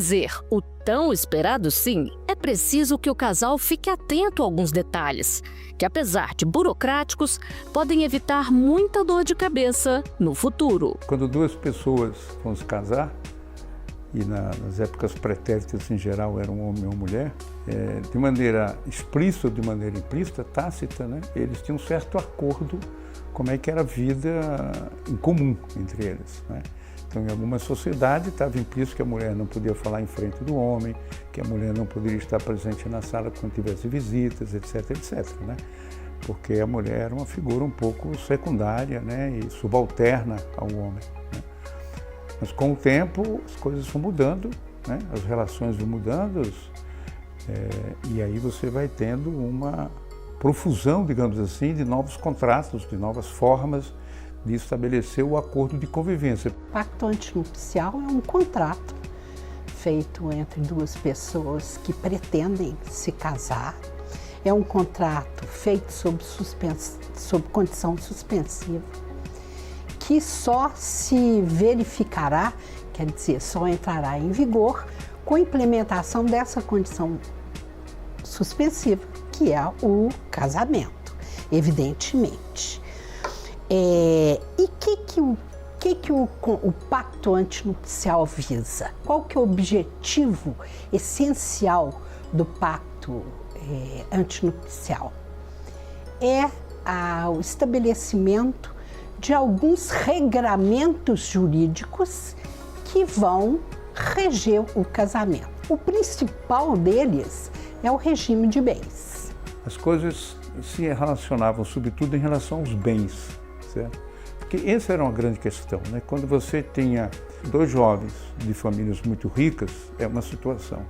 fazer o tão esperado sim, é preciso que o casal fique atento a alguns detalhes, que apesar de burocráticos, podem evitar muita dor de cabeça no futuro. Quando duas pessoas vão se casar, e nas épocas pretéritas em geral era um homem e uma mulher, de maneira explícita ou de maneira implícita, tácita, né? Eles tinham um certo acordo como é que era a vida em comum entre eles, né? Então, em alguma sociedade estava implícito que a mulher não podia falar em frente do homem, que a mulher não poderia estar presente na sala quando tivesse visitas, etc, etc, né? Porque a mulher era uma figura um pouco secundária, né? E subalterna ao homem, né? Mas com o tempo as coisas vão mudando, né? As relações vão mudando, e aí você vai tendo uma profusão, digamos assim, de novos contratos, de novas formas de estabelecer o acordo de convivência. O pacto antinupcial é um contrato feito entre duas pessoas que pretendem se casar. É um contrato feito sob condição suspensiva, que só se verificará, quer dizer, só entrará em vigor com a implementação dessa condição suspensiva, que é o casamento, evidentemente. E o pacto antinupcial visa? Qual que é o objetivo essencial do pacto antinupcial? É o estabelecimento de alguns regramentos jurídicos que vão reger o casamento. O principal deles é o regime de bens. As coisas se relacionavam, sobretudo, em relação aos bens, certo? Porque essa era uma grande questão, né? Quando você tinha dois jovens de famílias muito ricas, é uma situação.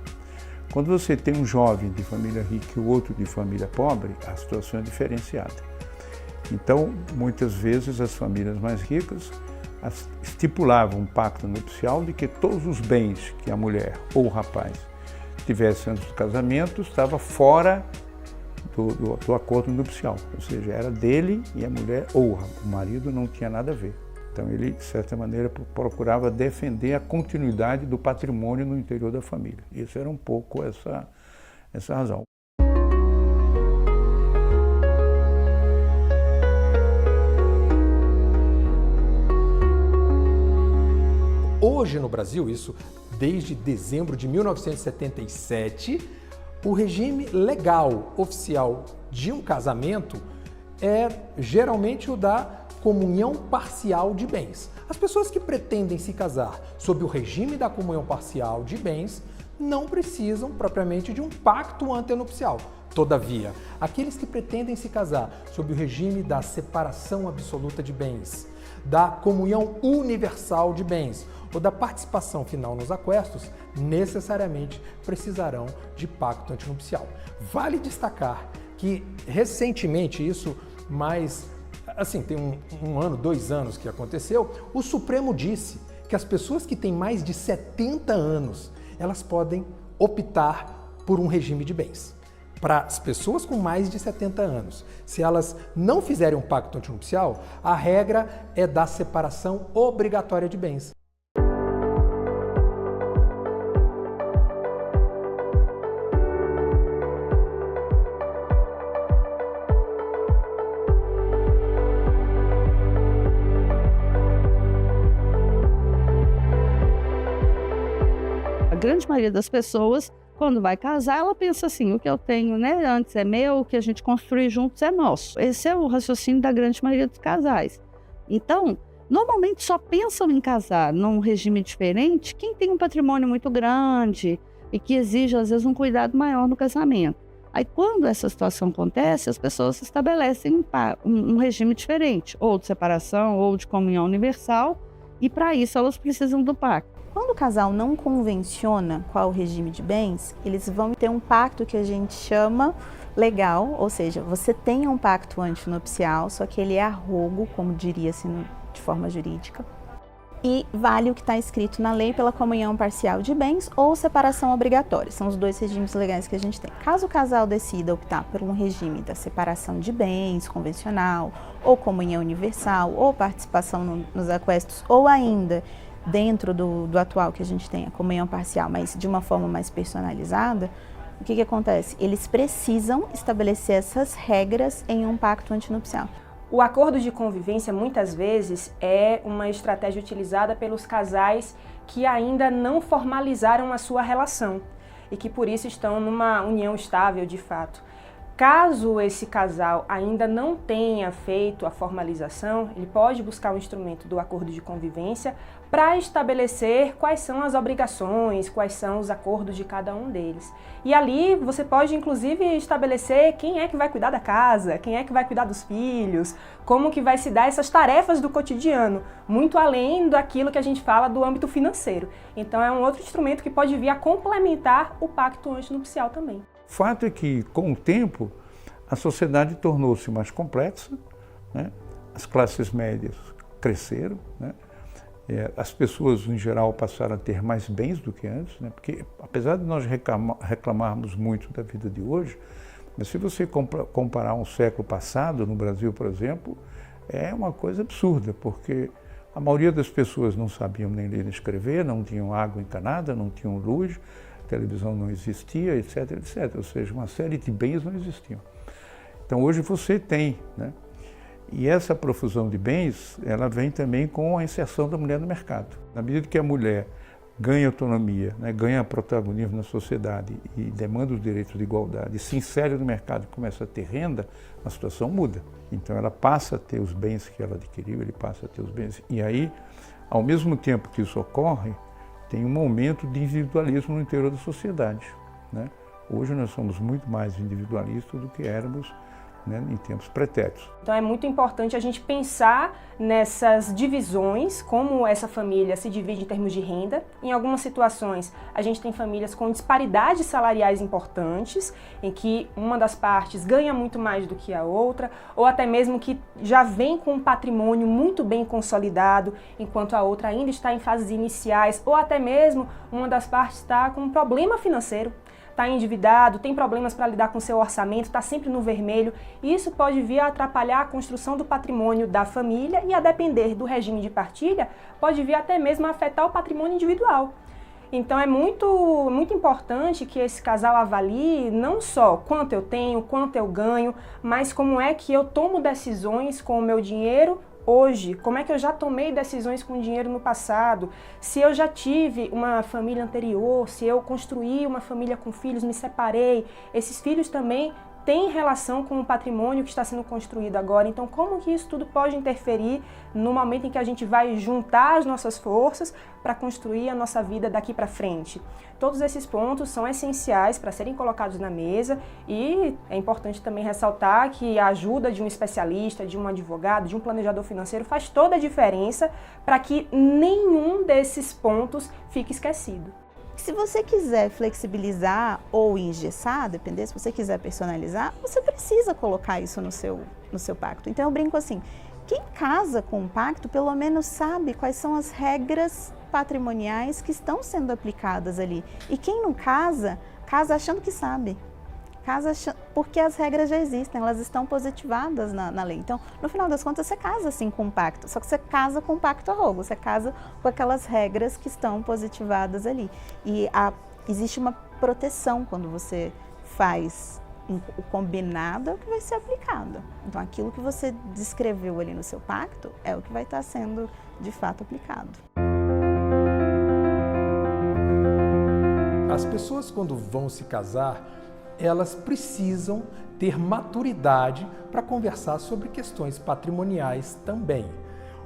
Quando você tem um jovem de família rica e o outro de família pobre, a situação é diferenciada. Então, muitas vezes, as famílias mais ricas estipulavam um pacto nupcial de que todos os bens que a mulher ou o rapaz tivesse antes do casamento estava fora do acordo nupcial, ou seja, era dele e a mulher ou o marido não tinha nada a ver. Então ele, de certa maneira, procurava defender a continuidade do patrimônio no interior da família. Isso era um pouco essa razão. Hoje no Brasil, isso desde dezembro de 1977, o regime legal oficial de um casamento é geralmente o da comunhão parcial de bens. As pessoas que pretendem se casar sob o regime da comunhão parcial de bens não precisam propriamente de um pacto antenupcial. Todavia, aqueles que pretendem se casar sob o regime da separação absoluta de bens, da comunhão universal de bens ou da participação final nos aquestos, necessariamente precisarão de pacto antinupcial. Vale destacar que, recentemente, isso mais, assim, tem um ano, 2 anos que aconteceu, o Supremo disse que as pessoas que têm mais de 70 anos, elas podem optar por um regime de bens. Para as pessoas com mais de 70 anos, se elas não fizerem um pacto antinupcial, a regra é da separação obrigatória de bens. A grande maioria das pessoas, quando vai casar, ela pensa assim, o que eu tenho, né, antes é meu, o que a gente construir juntos é nosso. Esse é o raciocínio da grande maioria dos casais. Então, normalmente só pensam em casar num regime diferente quem tem um patrimônio muito grande e que exige, às vezes, um cuidado maior no casamento. Aí, quando essa situação acontece, as pessoas estabelecem um regime diferente, ou de separação, ou de comunhão universal, e para isso elas precisam do pacto. Quando o casal não convenciona qual o regime de bens, eles vão ter um pacto que a gente chama legal, ou seja, você tem um pacto antinupcial, só que ele é arrogo, como diria-se de forma jurídica, e vale o que está escrito na lei pela comunhão parcial de bens ou separação obrigatória. São os 2 regimes legais que a gente tem. Caso o casal decida optar por um regime da separação de bens convencional, ou comunhão universal, ou participação nos aquestos, ou ainda dentro do atual que a gente tem, a comunhão parcial, mas de uma forma mais personalizada, o que acontece? Eles precisam estabelecer essas regras em um pacto antinupcial. O acordo de convivência, muitas vezes, é uma estratégia utilizada pelos casais que ainda não formalizaram a sua relação e que, por isso, estão numa união estável, de fato. Caso esse casal ainda não tenha feito a formalização, ele pode buscar o instrumento do acordo de convivência para estabelecer quais são as obrigações, quais são os acordos de cada um deles. E ali você pode, inclusive, estabelecer quem é que vai cuidar da casa, quem é que vai cuidar dos filhos, como que vai se dar essas tarefas do cotidiano, muito além daquilo que a gente fala do âmbito financeiro. Então é um outro instrumento que pode vir a complementar o pacto antinupcial também. O fato é que, com o tempo, a sociedade tornou-se mais complexa, né? As classes médias cresceram, né? As pessoas, em geral, passaram a ter mais bens do que antes, né? Porque, apesar de nós reclamarmos muito da vida de hoje, mas se você comparar um século passado, no Brasil, por exemplo, é uma coisa absurda, porque a maioria das pessoas não sabiam nem ler nem escrever, não tinham água encanada, não tinham luz, televisão não existia, etc, etc. Ou seja, uma série de bens não existiam. Então hoje você tem, né? E essa profusão de bens, ela vem também com a inserção da mulher no mercado. Na medida que a mulher ganha autonomia, né, ganha protagonismo na sociedade e demanda os direitos de igualdade, e se insere no mercado e começa a ter renda, a situação muda. Então ela passa a ter os bens que ela adquiriu, ele passa a ter os bens. E aí, ao mesmo tempo que isso ocorre, tem um aumento de individualismo no interior da sociedade, né? Hoje nós somos muito mais individualistas do que éramos, né, em tempos pretéritos. Então é muito importante a gente pensar nessas divisões, como essa família se divide em termos de renda. Em algumas situações, a gente tem famílias com disparidades salariais importantes, em que uma das partes ganha muito mais do que a outra, ou até mesmo que já vem com um patrimônio muito bem consolidado, enquanto a outra ainda está em fases iniciais, ou até mesmo uma das partes está com um problema financeiro, está endividado, tem problemas para lidar com seu orçamento, está sempre no vermelho. Isso pode vir a atrapalhar a construção do patrimônio da família e, a depender do regime de partilha, pode vir até mesmo a afetar o patrimônio individual. Então é muito importante que esse casal avalie não só quanto eu tenho, quanto eu ganho, mas como é que eu tomo decisões com o meu dinheiro hoje, como é que eu já tomei decisões com dinheiro no passado, se eu já tive uma família anterior, se eu construí uma família com filhos, me separei, esses filhos também têm relação com o patrimônio que está sendo construído agora. Então, como que isso tudo pode interferir no momento em que a gente vai juntar as nossas forças para construir a nossa vida daqui para frente? Todos esses pontos são essenciais para serem colocados na mesa e é importante também ressaltar que a ajuda de um especialista, de um advogado, de um planejador financeiro faz toda a diferença para que nenhum desses pontos fique esquecido. Se você quiser flexibilizar ou engessar, depender, se você quiser personalizar, você precisa colocar isso no seu pacto. Então eu brinco assim, quem casa com um pacto pelo menos sabe quais são as regras patrimoniais que estão sendo aplicadas ali. E quem não casa, casa achando que sabe. Porque as regras já existem, elas estão positivadas na lei. Então, no final das contas, você casa sim com um pacto, só que você casa com um pacto a rogo, você casa com aquelas regras que estão positivadas ali. E existe uma proteção quando você faz o combinado, é o que vai ser aplicado. Então, aquilo que você descreveu ali no seu pacto é o que vai estar sendo, de fato, aplicado. As pessoas, quando vão se casar, elas precisam ter maturidade para conversar sobre questões patrimoniais também.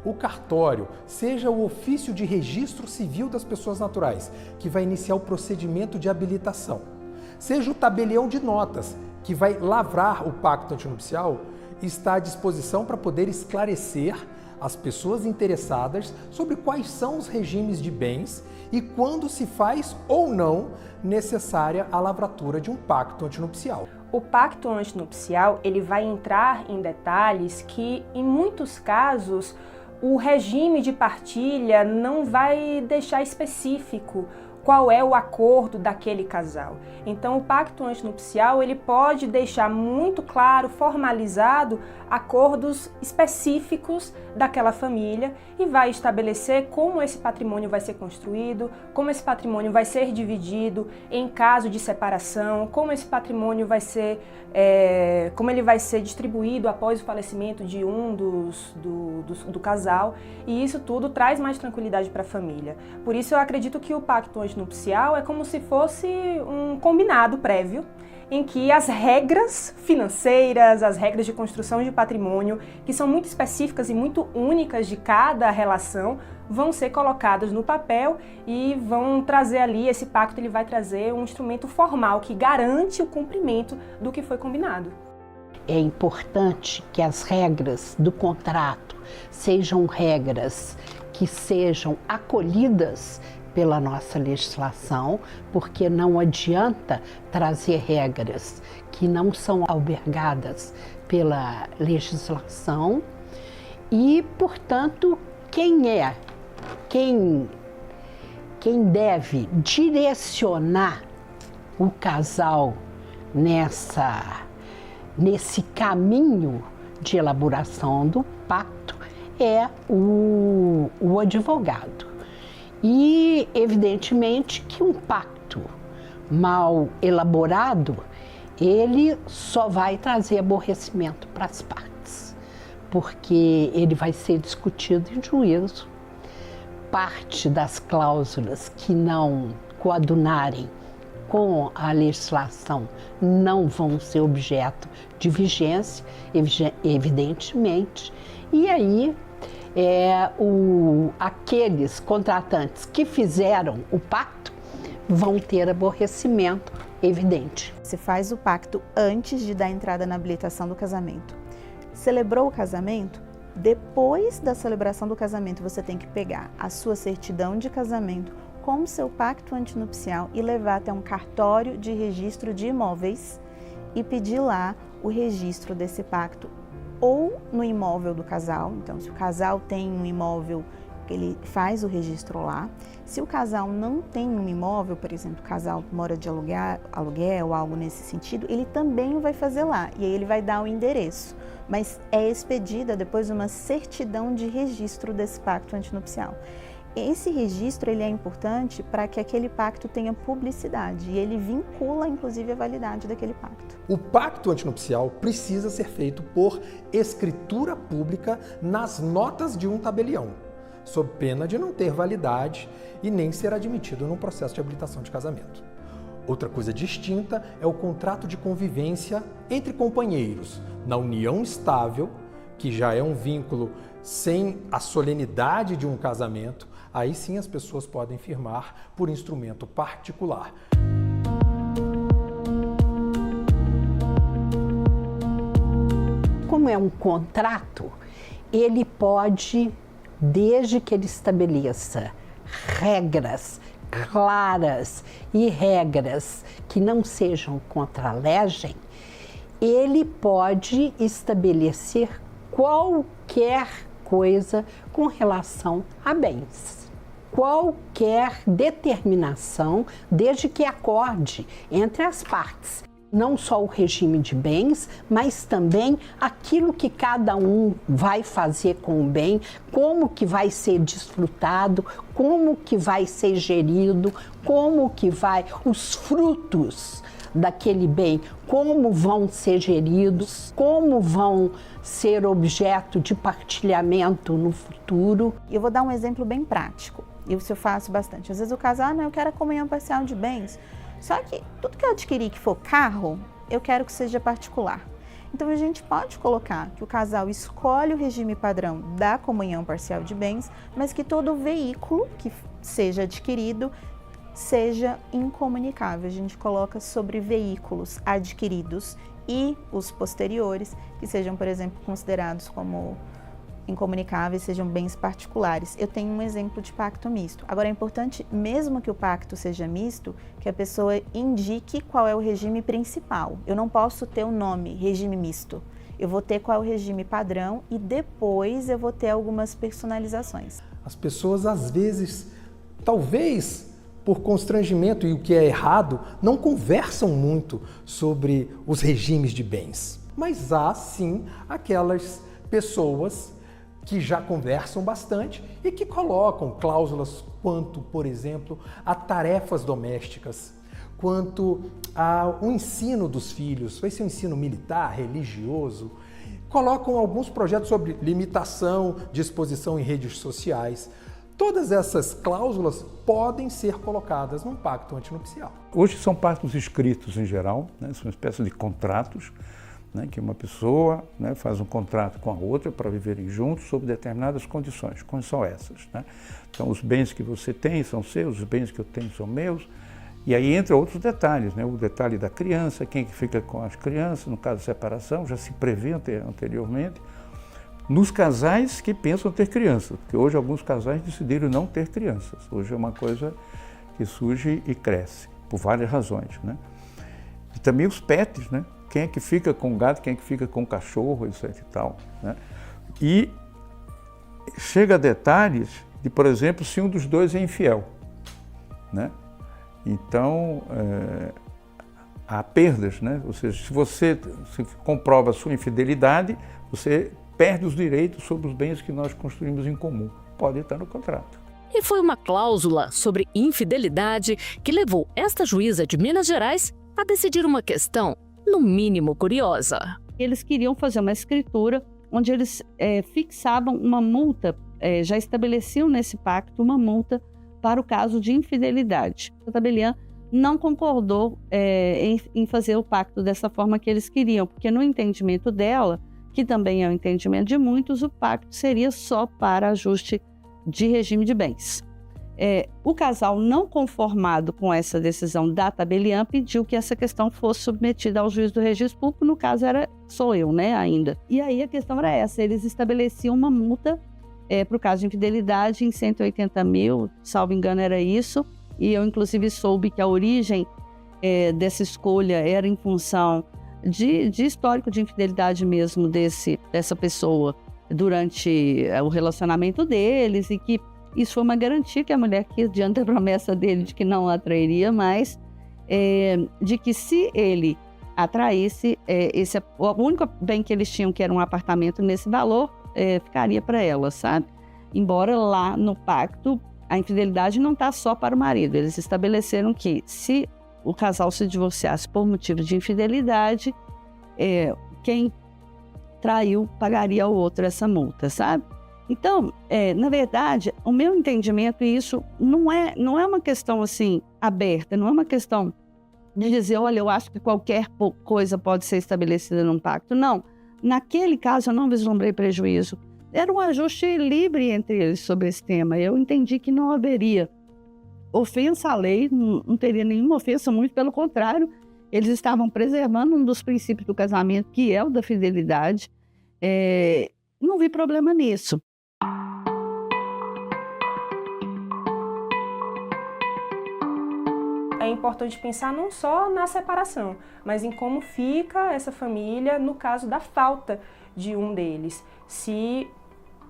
O cartório, seja o ofício de registro civil das pessoas naturais, que vai iniciar o procedimento de habilitação, seja o tabelião de notas, que vai lavrar o pacto antinupcial, está à disposição para poder esclarecer as pessoas interessadas sobre quais são os regimes de bens e quando se faz ou não necessária a lavratura de um pacto antinupcial. O pacto antinupcial, ele vai entrar em detalhes que, em muitos casos, o regime de partilha não vai deixar específico qual é o acordo daquele casal. Então, o pacto antinupcial, ele pode deixar muito claro, formalizado, acordos específicos daquela família e vai estabelecer como esse patrimônio vai ser construído, como esse patrimônio vai ser dividido em caso de separação, como esse patrimônio vai ser, como ele vai ser distribuído após o falecimento de um do casal, e isso tudo traz mais tranquilidade para a família. Por isso eu acredito que o pacto antinupcial é como se fosse um combinado prévio em que as regras financeiras, as regras de construção de patrimônio, que são muito específicas e muito únicas de cada relação, vão ser colocadas no papel e vão trazer ali, esse pacto ele vai trazer um instrumento formal que garante o cumprimento do que foi combinado. É importante que as regras do contrato sejam regras que sejam acolhidas pela nossa legislação, porque não adianta trazer regras que não são albergadas pela legislação e, portanto, quem deve direcionar o casal nesse caminho de elaboração do pacto é o advogado. E, evidentemente, que um pacto mal elaborado, ele só vai trazer aborrecimento para as partes, porque ele vai ser discutido em juízo. Parte das cláusulas que não coadunarem com a legislação não vão ser objeto de vigência, evidentemente, e aí aqueles contratantes que fizeram o pacto vão ter aborrecimento evidente. Você faz o pacto antes de dar entrada na habilitação do casamento. Celebrou o casamento? Depois da celebração do casamento, você tem que pegar a sua certidão de casamento com o seu pacto antinupcial e levar até um cartório de registro de imóveis e pedir lá o registro desse pacto ou no imóvel do casal. Então, se o casal tem um imóvel, ele faz o registro lá. Se o casal não tem um imóvel, por exemplo, o casal mora de aluguel ou algo nesse sentido, ele também vai fazer lá e aí ele vai dar o endereço. Mas é expedida depois uma certidão de registro desse pacto antinupcial. Esse registro ele é importante para que aquele pacto tenha publicidade e ele vincula, inclusive, a validade daquele pacto. O pacto antinupcial precisa ser feito por escritura pública nas notas de um tabelião, sob pena de não ter validade e nem ser admitido no processo de habilitação de casamento. Outra coisa distinta é o contrato de convivência entre companheiros na união estável, que já é um vínculo sem a solenidade de um casamento. Aí sim as pessoas podem firmar por instrumento particular. Como é um contrato, ele pode, desde que ele estabeleça regras claras e regras que não sejam contra a legem, ele pode estabelecer qualquer coisa com relação a bens. Qualquer determinação, desde que acorde entre as partes. Não só o regime de bens, mas também aquilo que cada um vai fazer com o bem, como que vai ser desfrutado, como que vai ser gerido, os frutos daquele bem, como vão ser geridos, como vão ser objeto de partilhamento no futuro. Eu vou dar um exemplo bem prático, isso eu faço bastante. Às vezes o casal, eu quero a comunhão parcial de bens, só que tudo que eu adquirir que for carro, eu quero que seja particular. Então a gente pode colocar que o casal escolhe o regime padrão da comunhão parcial de bens, mas que todo veículo que seja adquirido seja incomunicável. A gente coloca sobre veículos adquiridos e os posteriores, que sejam, por exemplo, considerados como incomunicáveis, sejam bens particulares. Eu tenho um exemplo de pacto misto. Agora, é importante, mesmo que o pacto seja misto, que a pessoa indique qual é o regime principal. Eu não posso ter o nome regime misto. Eu vou ter qual é o regime padrão e depois eu vou ter algumas personalizações. As pessoas, às vezes, talvez por constrangimento e o que é errado, não conversam muito sobre os regimes de bens. Mas há sim aquelas pessoas que já conversam bastante e que colocam cláusulas quanto, por exemplo, a tarefas domésticas, quanto ao ensino dos filhos, vai ser um ensino militar, religioso, colocam alguns projetos sobre limitação de exposição em redes sociais. Todas essas cláusulas podem ser colocadas num pacto antinupcial. Hoje são pactos escritos em geral, né? São uma espécie de contratos, né? Que uma pessoa, né, faz um contrato com a outra para viverem juntos sob determinadas condições. Quais são essas, né? Então, os bens que você tem são seus, os bens que eu tenho são meus. E aí entra outros detalhes, né? O detalhe da criança, quem que fica com as crianças, no caso de separação, já se prevê anteriormente. Nos casais que pensam ter crianças, porque hoje alguns casais decidiram não ter crianças. Hoje é uma coisa que surge e cresce, por várias razões, né? E também os pets, né? Quem é que fica com o gato, quem é que fica com o cachorro, isso e tal, né? E chega a detalhes de, por exemplo, se um dos dois é infiel, né? Então, há perdas, né? Ou seja, se você comprova a sua infidelidade, você perde os direitos sobre os bens que nós construímos em comum. Pode estar no contrato. E foi uma cláusula sobre infidelidade que levou esta juíza de Minas Gerais a decidir uma questão, no mínimo curiosa. Eles queriam fazer uma escritura onde eles fixavam uma multa, já estabeleciam nesse pacto uma multa para o caso de infidelidade. A tabeliã não concordou em fazer o pacto dessa forma que eles queriam, porque no entendimento dela, que também é o entendimento de muitos, o pacto seria só para ajuste de regime de bens. O casal não conformado com essa decisão da tabeliã pediu que essa questão fosse submetida ao juiz do registro público, no caso sou eu, né, ainda. E aí a questão era essa, eles estabeleciam uma multa para o caso de infidelidade em 180 mil, salvo engano era isso, e eu inclusive soube que a origem dessa escolha era em função de histórico de infidelidade mesmo dessa pessoa durante o relacionamento deles, e que isso foi uma garantia que a mulher quis diante da promessa dele de que não a trairia mais, de que se ele atraísse, o único bem que eles tinham, que era um apartamento nesse valor, ficaria para ela, sabe? Embora lá no pacto a infidelidade não está só para o marido, eles estabeleceram que se o casal se divorciasse por motivo de infidelidade, quem traiu pagaria ao outro essa multa, sabe? Então, na verdade, o meu entendimento, e isso não é uma questão assim aberta, não é uma questão de dizer, olha, eu acho que qualquer coisa pode ser estabelecida num pacto. Não, naquele caso eu não vislumbrei prejuízo. Era um ajuste livre entre eles sobre esse tema. Eu entendi que não haveria ofensa à lei, não teria nenhuma ofensa, muito pelo contrário, eles estavam preservando um dos princípios do casamento, que é o da fidelidade. Não vi problema nisso. É importante pensar não só na separação, mas em como fica essa família no caso da falta de um deles. Se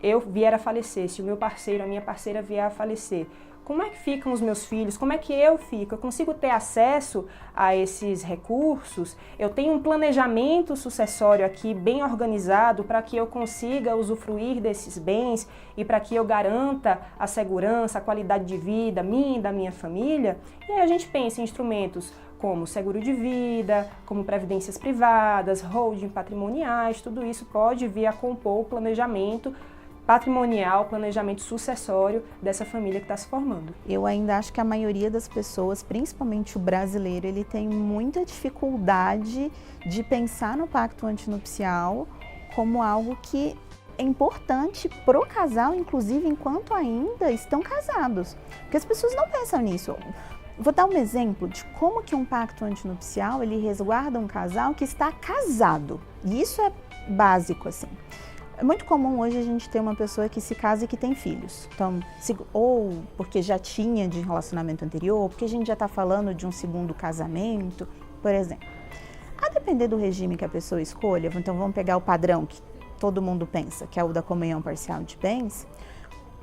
eu vier a falecer, se o meu parceiro, a minha parceira vier a falecer, como é que ficam os meus filhos? Como é que eu fico? Eu consigo ter acesso a esses recursos? Eu tenho um planejamento sucessório aqui bem organizado para que eu consiga usufruir desses bens e para que eu garanta a segurança, a qualidade de vida minha e da minha família? E aí a gente pensa em instrumentos como seguro de vida, como previdências privadas, holding patrimoniais, tudo isso pode vir a compor o planejamento patrimonial, planejamento sucessório dessa família que está se formando. Eu ainda acho que a maioria das pessoas, principalmente o brasileiro, ele tem muita dificuldade de pensar no pacto antinupcial como algo que é importante para o casal, inclusive enquanto ainda estão casados. Porque as pessoas não pensam nisso. Vou dar um exemplo de como que um pacto antinupcial ele resguarda um casal que está casado. E isso é básico, assim. É muito comum hoje a gente ter uma pessoa que se casa e que tem filhos. Então, ou porque já tinha de relacionamento anterior, ou porque a gente já está falando de um segundo casamento, por exemplo. A depender do regime que a pessoa escolha, então vamos pegar o padrão que todo mundo pensa, que é o da comunhão parcial de bens,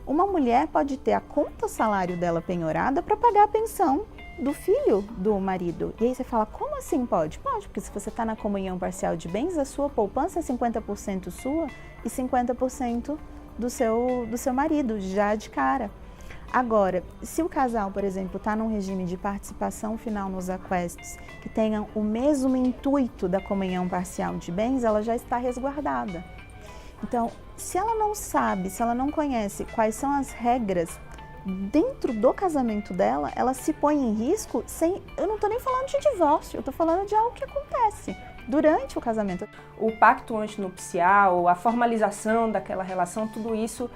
uma mulher pode ter a conta salário dela penhorada para pagar a pensão do filho do marido. E aí você fala, como assim pode? Pode, porque se você está na comunhão parcial de bens, a sua poupança é 50% sua e 50% do seu marido, já de cara. Agora, se o casal, por exemplo, está num regime de participação final nos aquestos, que tenham o mesmo intuito da comunhão parcial de bens, ela já está resguardada. Então, se ela não sabe, se ela não conhece quais são as regras dentro do casamento dela, ela se põe em risco sem... Eu não estou nem falando de divórcio, eu estou falando de algo que acontece durante o casamento. O pacto antinupcial, a formalização daquela relação, tudo isso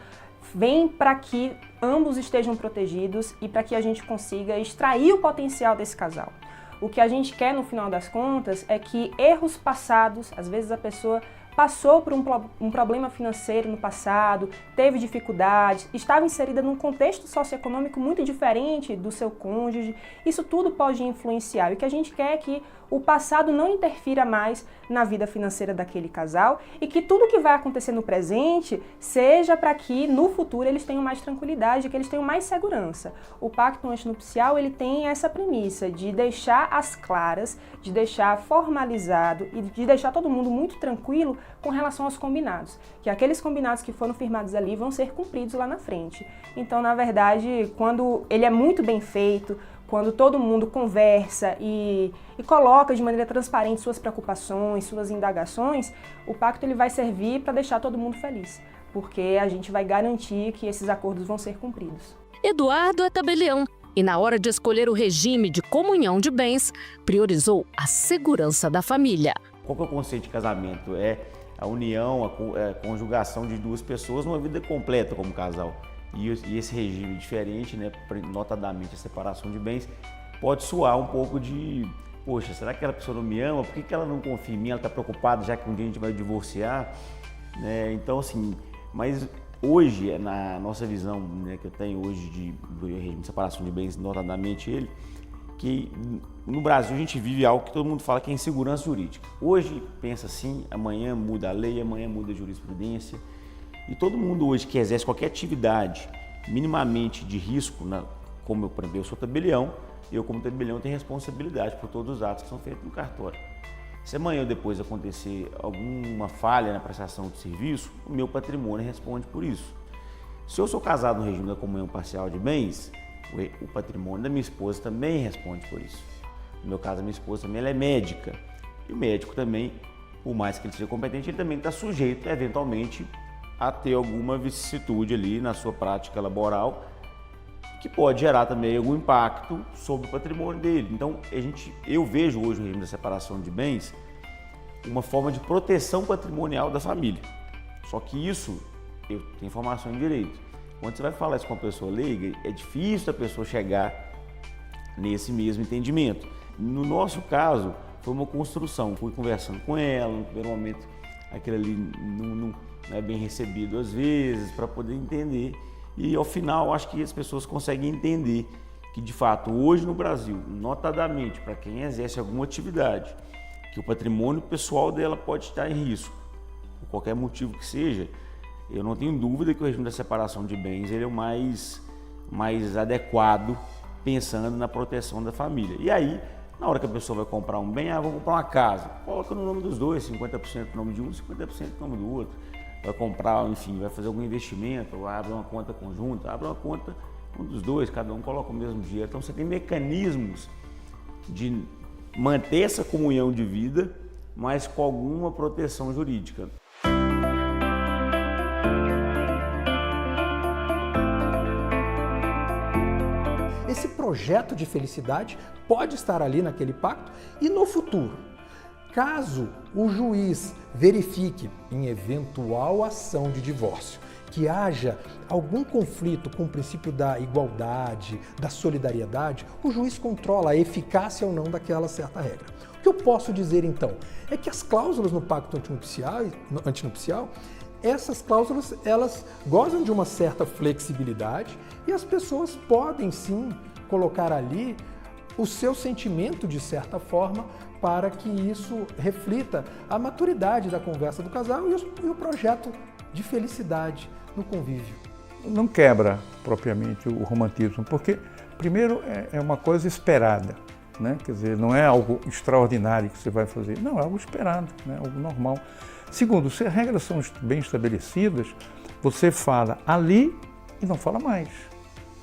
vem para que ambos estejam protegidos e para que a gente consiga extrair o potencial desse casal. O que a gente quer, no final das contas, é que erros passados, às vezes a pessoa passou por um problema financeiro no passado, teve dificuldades, estava inserida num contexto socioeconômico muito diferente do seu cônjuge, isso tudo pode influenciar. E o que a gente quer é que o passado não interfira mais na vida financeira daquele casal e que tudo que vai acontecer no presente seja para que no futuro eles tenham mais tranquilidade, que eles tenham mais segurança. O pacto antinupcial, ele tem essa premissa de deixar as claras, de deixar formalizado e de deixar todo mundo muito tranquilo com relação aos combinados, que aqueles combinados que foram firmados ali vão ser cumpridos lá na frente. Então, na verdade, quando ele é muito bem feito, quando todo mundo conversa e coloca de maneira transparente suas preocupações, suas indagações, o pacto ele vai servir para deixar todo mundo feliz, porque a gente vai garantir que esses acordos vão ser cumpridos. Eduardo é tabelião e, na hora de escolher o regime de comunhão de bens, priorizou a segurança da família. Qual que é o conceito de casamento? É a união, a conjugação de duas pessoas numa vida completa como casal. E esse regime diferente, né, notadamente a separação de bens, pode soar um pouco de, poxa, será que aquela pessoa não me ama? Por que ela não confia em mim? Ela está preocupada já que um dia a gente vai divorciar? Né? Então, assim, mas hoje, na nossa visão, né, que eu tenho hoje do regime de separação de bens, notadamente ele, que no Brasil a gente vive algo que todo mundo fala que é insegurança jurídica. Hoje pensa assim, amanhã muda a lei, amanhã muda a jurisprudência. E todo mundo hoje que exerce qualquer atividade minimamente de risco, como por exemplo, eu sou tabelião, eu como tabelião tenho responsabilidade por todos os atos que são feitos no cartório. Se amanhã ou depois acontecer alguma falha na prestação de serviço, o meu patrimônio responde por isso. Se eu sou casado no regime da comunhão parcial de bens, o patrimônio da minha esposa também responde por isso. No meu caso, a minha esposa também ela é médica. E o médico também, por mais que ele seja competente, ele também está sujeito, eventualmente, a ter alguma vicissitude ali na sua prática laboral, que pode gerar também algum impacto sobre o patrimônio dele. Então, eu vejo hoje o regime da separação de bens uma forma de proteção patrimonial da família. Só que isso, eu tenho formação em direito. Quando você vai falar isso com uma pessoa leiga, é difícil a pessoa chegar nesse mesmo entendimento. No nosso caso, foi uma construção. Fui conversando com ela, no primeiro momento, aquilo ali não é bem recebido às vezes, para poder entender. E ao final, acho que as pessoas conseguem entender que, de fato, hoje no Brasil, notadamente para quem exerce alguma atividade, que o patrimônio pessoal dela pode estar em risco, por qualquer motivo que seja, eu não tenho dúvida que o regime da separação de bens ele é o mais adequado, pensando na proteção da família. E aí, na hora que a pessoa vai comprar um bem, vou comprar uma casa, coloca no nome dos dois, 50% no nome de um, 50% no nome do outro. Vai comprar, enfim, vai fazer algum investimento, ou abre uma conta conjunta, abre uma conta um dos dois, cada um coloca o mesmo dinheiro. Então você tem mecanismos de manter essa comunhão de vida, mas com alguma proteção jurídica. Esse projeto de felicidade pode estar ali naquele pacto e no futuro. Caso o juiz verifique, em eventual ação de divórcio, que haja algum conflito com o princípio da igualdade, da solidariedade, o juiz controla a eficácia ou não daquela certa regra. O que eu posso dizer então é que as cláusulas no pacto antinupcial, essas cláusulas elas gozam de uma certa flexibilidade e as pessoas podem sim colocar ali o seu sentimento de certa forma para que isso reflita a maturidade da conversa do casal e o projeto de felicidade no convívio. não quebra propriamente o romantismo, porque, primeiro, é uma coisa esperada, né? Quer dizer, não é algo extraordinário que você vai fazer, não, é algo esperado, né? Algo normal. Segundo, se as regras são bem estabelecidas, você fala ali e não fala mais,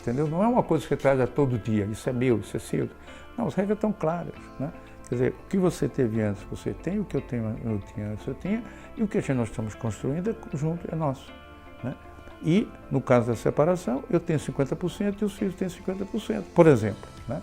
entendeu? Não é uma coisa que você traz a todo dia, isso é meu, isso é seu. Não, as regras estão claras, né? Quer dizer, o que você teve antes, você tem, o que eu tinha antes, eu tinha, e o que nós estamos construindo junto é nosso, né? E, no caso da separação, eu tenho 50% e os filhos têm 50%, por exemplo, né?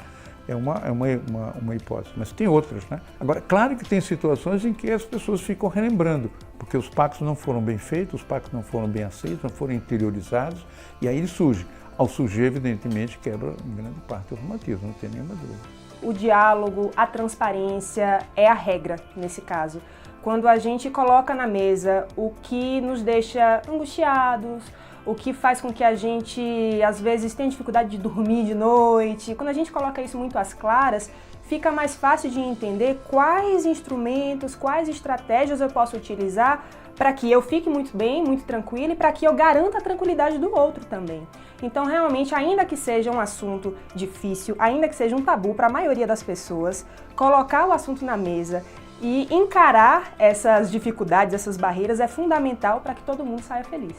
É uma hipótese, mas tem outras, né? Agora, claro que tem situações em que as pessoas ficam relembrando, porque os pactos não foram bem feitos, os pactos não foram bem aceitos, não foram interiorizados, e aí ele surge. Ao surgir, evidentemente, quebra em grande parte o romantismo, não tem nenhuma dúvida. O diálogo, a transparência é a regra nesse caso. Quando a gente coloca na mesa o que nos deixa angustiados, o que faz com que a gente, às vezes, tenha dificuldade de dormir de noite, quando a gente coloca isso muito às claras, fica mais fácil de entender quais instrumentos, quais estratégias eu posso utilizar para que eu fique muito bem, muito tranquila e para que eu garanta a tranquilidade do outro também. Então, realmente, ainda que seja um assunto difícil, ainda que seja um tabu para a maioria das pessoas, colocar o assunto na mesa e encarar essas dificuldades, essas barreiras é fundamental para que todo mundo saia feliz.